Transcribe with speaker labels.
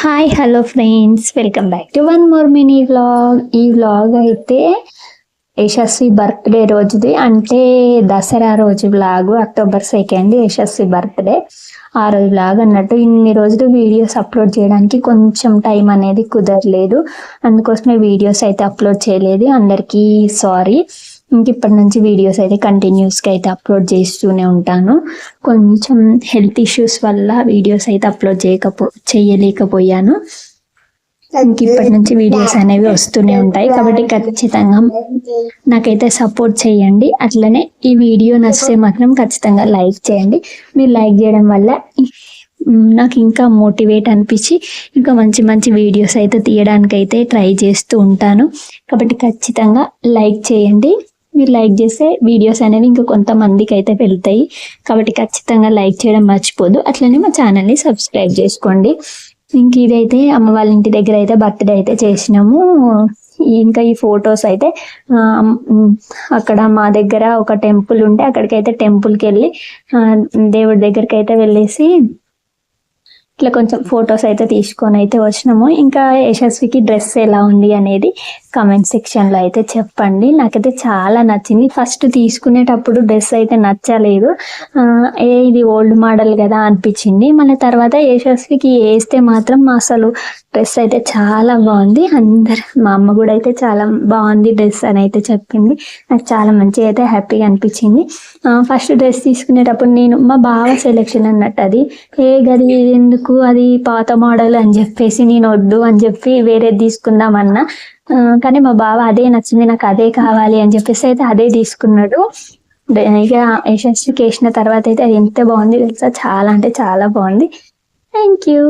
Speaker 1: Hi hello friends, welcome back to one more mini vlog. ఈ vlog అయితే Yashasvi birthday రోజుది, అంటే దసరా రోజు వ్లాగ్. October 2 Yashasvi birthday. ఆ రోజు వ్లాగ్ అన్నట్టు. ఇన్ని రోజులు వీడియోస్ అప్లోడ్ చేయడానికి కొంచెం టైం అనేది కుదరలేదు, అందుకోసమే వీడియోస్ అయితే అప్లోడ్ చేయలేదు. అందరికీ సారీ. ఇంక ఇప్పటి నుంచి వీడియోస్ అయితే కంటిన్యూస్గా అయితే అప్లోడ్ చేస్తూనే ఉంటాను. కొంచెం హెల్త్ ఇష్యూస్ వల్ల వీడియోస్ అయితే అప్లోడ్ చేయలేకపోయాను. ఇంక ఇప్పటి నుంచి వీడియోస్ అనేవి వస్తూనే ఉంటాయి, కాబట్టి ఖచ్చితంగా నాకైతే సపోర్ట్ చేయండి. అట్లనే ఈ వీడియో నచ్చితే మాత్రం ఖచ్చితంగా లైక్ చేయండి. మీరు లైక్ చేయడం వల్ల నాకు ఇంకా మోటివేట్ అనిపించి ఇంకా మంచి మంచి వీడియోస్ అయితే తీయడానికి అయితే ట్రై చేస్తూ ఉంటాను. కాబట్టి ఖచ్చితంగా లైక్ చేయండి. మీరు లైక్ చేస్తే వీడియోస్ అనేవి ఇంకా కొంతమందికి అయితే వెళ్తాయి, కాబట్టి ఖచ్చితంగా లైక్ చేయడం మర్చిపోదు. అట్లనే మా ఛానల్ని సబ్స్క్రైబ్ చేసుకోండి. ఇంక ఇదైతే అమ్మ వాళ్ళ ఇంటి దగ్గర అయితే బర్త్డే అయితే చేసినాము. ఇంకా ఈ ఫొటోస్ అయితే అక్కడ మా దగ్గర ఒక టెంపుల్ ఉంటే అక్కడికైతే టెంపుల్కి వెళ్ళి దేవుడి దగ్గరికి అయితే వెళ్ళేసి ఇట్లా కొంచెం ఫొటోస్ అయితే తీసుకొని అయితే వచ్చినాము. ఇంకా యశస్వికి డ్రెస్ ఎలా ఉంది అనేది కమెంట్ సెక్షన్లో అయితే చెప్పండి. నాకైతే చాలా నచ్చింది. ఫస్ట్ తీసుకునేటప్పుడు డ్రెస్ అయితే నచ్చలేదు, ఇది ఓల్డ్ మోడల్ కదా అనిపించింది. మళ్ళీ తర్వాత యశస్వికి వేస్తే మాత్రం అసలు డ్రెస్ అయితే చాలా బాగుంది. మా అమ్మ కూడా అయితే చాలా బాగుంది డ్రెస్ అని అయితే చెప్పింది. నాకు చాలా మంచిగా అయితే హ్యాపీగా అనిపించింది. ఫస్ట్ డ్రెస్ తీసుకునేటప్పుడు నేను మా బావ సెలెక్షన్ అన్నట్టు, అది గది ఎందుకు, అది పాత మోడల్ అని చెప్పేసి నేను వద్దు అని చెప్పి వేరేది తీసుకుందామన్నా. కానీ మా బావ అదే నచ్చింది, నాకు అదే కావాలి అని చెప్పేసి అయితే అదే తీసుకున్నాడు. ఇక యశస్వికి వేసిన తర్వాత అయితే అది ఎంత బాగుంది తెలుసా, చాలా అంటే చాలా బాగుంది. Thank you.